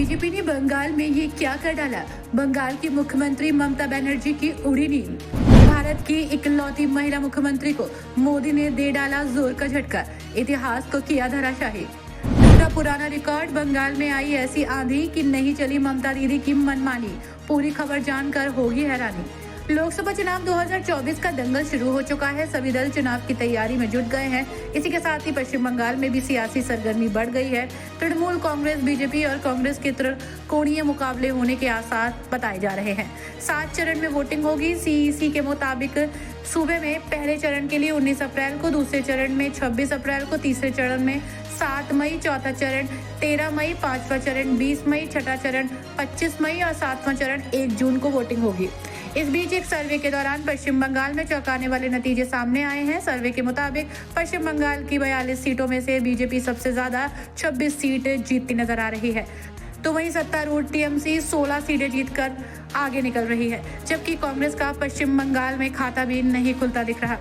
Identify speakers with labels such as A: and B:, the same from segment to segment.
A: BJP ने बंगाल में ये क्या कर डाला। बंगाल की मुख्यमंत्री ममता बनर्जी की उड़ी नींद। भारत की इकलौती महिला मुख्यमंत्री को मोदी ने दे डाला जोर का झटका, इतिहास को किया धराशायी। दूसरा पुराना रिकॉर्ड, बंगाल में आई ऐसी आंधी कि नहीं चली ममता दीदी की मनमानी। पूरी खबर जानकर होगी हैरानी। लोकसभा चुनाव 2024 का दंगल शुरू हो चुका है। सभी दल चुनाव की तैयारी में जुट गए हैं। इसी के साथ ही पश्चिम बंगाल में भी सियासी सरगर्मी बढ़ गई है। तृणमूल कांग्रेस, बीजेपी और कांग्रेस के त्रिकोणीय मुकाबले होने के आसार बताए जा रहे हैं। 7 चरण में वोटिंग होगी। सीईसी के मुताबिक सूबे में पहले चरण के लिए 19 अप्रैल को, दूसरे चरण में 26 अप्रैल को, तीसरे चरण में 7 मई, चौथा चरण 13 मई, पांचवा चरण 20 मई, छठा चरण 25 मई और 7वां चरण 1 जून को वोटिंग होगी। इस बीच एक सर्वे के दौरान पश्चिम बंगाल में चौंकाने वाले नतीजे सामने आए हैं। सर्वे के मुताबिक पश्चिम बंगाल की 42 सीटों में से बीजेपी सबसे ज्यादा 26 सीट जीतती नजर आ रही है, तो वहीं सत्तारूढ़ टीएमसी 16 सीटें जीतकर आगे निकल रही है, जबकि कांग्रेस का पश्चिम बंगाल में खाता भी नहीं खुलता दिख रहा।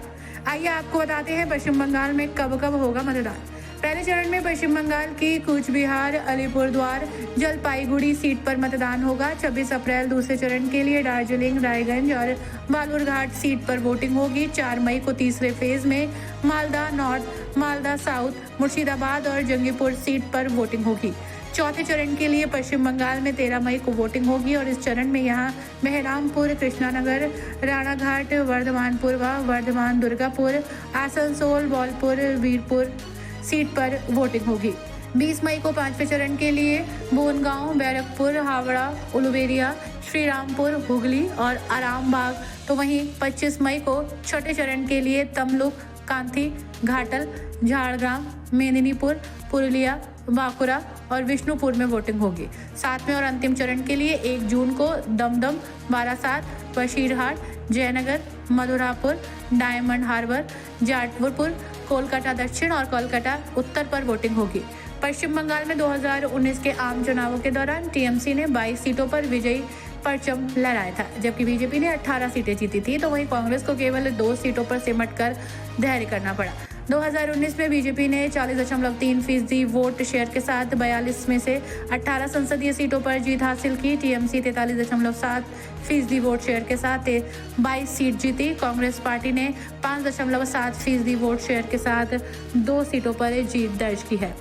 A: आइए आपको बताते हैं पश्चिम बंगाल में कब कब होगा मतदान। पहले चरण में पश्चिम बंगाल की कूच बिहार, अलीपुरद्वार, जलपाईगुड़ी सीट पर मतदान होगा। 26 अप्रैल दूसरे चरण के लिए दार्जिलिंग, रायगंज और बालूरघाट सीट पर वोटिंग होगी। 4 मई को तीसरे फेज में मालदा नॉर्थ, मालदा साउथ, मुर्शिदाबाद और जंगीपुर सीट पर वोटिंग होगी। चौथे चरण के लिए पश्चिम बंगाल में 13 मई को वोटिंग होगी और इस चरण में यहाँ मेहरामपुर, कृष्णानगर, राणाघाट, वर्धमान पूर्व, वर्धमान दुर्गापुर, आसनसोल, बोलपुर, वीरपुर सीट पर वोटिंग होगी। 20 मई को पांचवें चरण के लिए बोनगांव, बैरकपुर, हावड़ा, उलुबेरिया, श्रीरामपुर, हुगली और आरामबाग, तो वहीं 25 मई को छठे चरण के लिए तमलुक, कांथी, घाटल, झाड़ग्राम, मेदिनीपुर, पुरुलिया, बांकुरा और विष्णुपुर में वोटिंग होगी। 7वें और अंतिम चरण के लिए 1 जून को दमदम, बारासात, बशीरहाट, जयनगर, मधुरापुर, डायमंड हार्बर, जाटपुर, कोलकाता दक्षिण और कोलकाता उत्तर पर वोटिंग होगी। पश्चिम बंगाल में 2019 के आम चुनावों के दौरान टीएमसी ने 22 सीटों पर विजयी परचम लहराया था, जबकि बीजेपी ने 18 सीटें जीती थी, तो वहीं कांग्रेस को केवल 2 सीटों पर सिमट कर धैर्य करना पड़ा। 2019 में बीजेपी ने 40.3% वोट शेयर के साथ 42 में से 18 संसदीय सीटों पर जीत हासिल की। टीएमसी 43.7% वोट शेयर के साथ 22 सीट जीती। कांग्रेस पार्टी ने 5.7% वोट शेयर के साथ 2 सीटों पर जीत दर्ज की है।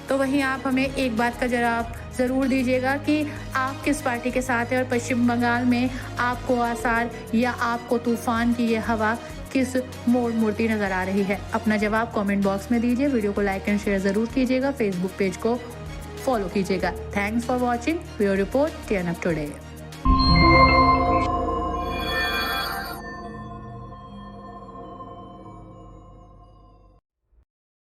A: तो वहीं आप हमें एक बात का जवाब ज़रूर दीजिएगा कि आप किस पार्टी के साथ हैं और पश्चिम बंगाल में आपको आसार या आपको तूफान की ये हवा किस मोड़ मुड़ती नज़र आ रही है। अपना जवाब कमेंट बॉक्स में दीजिए। वीडियो को लाइक एंड शेयर ज़रूर कीजिएगा। फेसबुक पेज को फॉलो कीजिएगा। Thanks for watching. Bureau report, turn up today.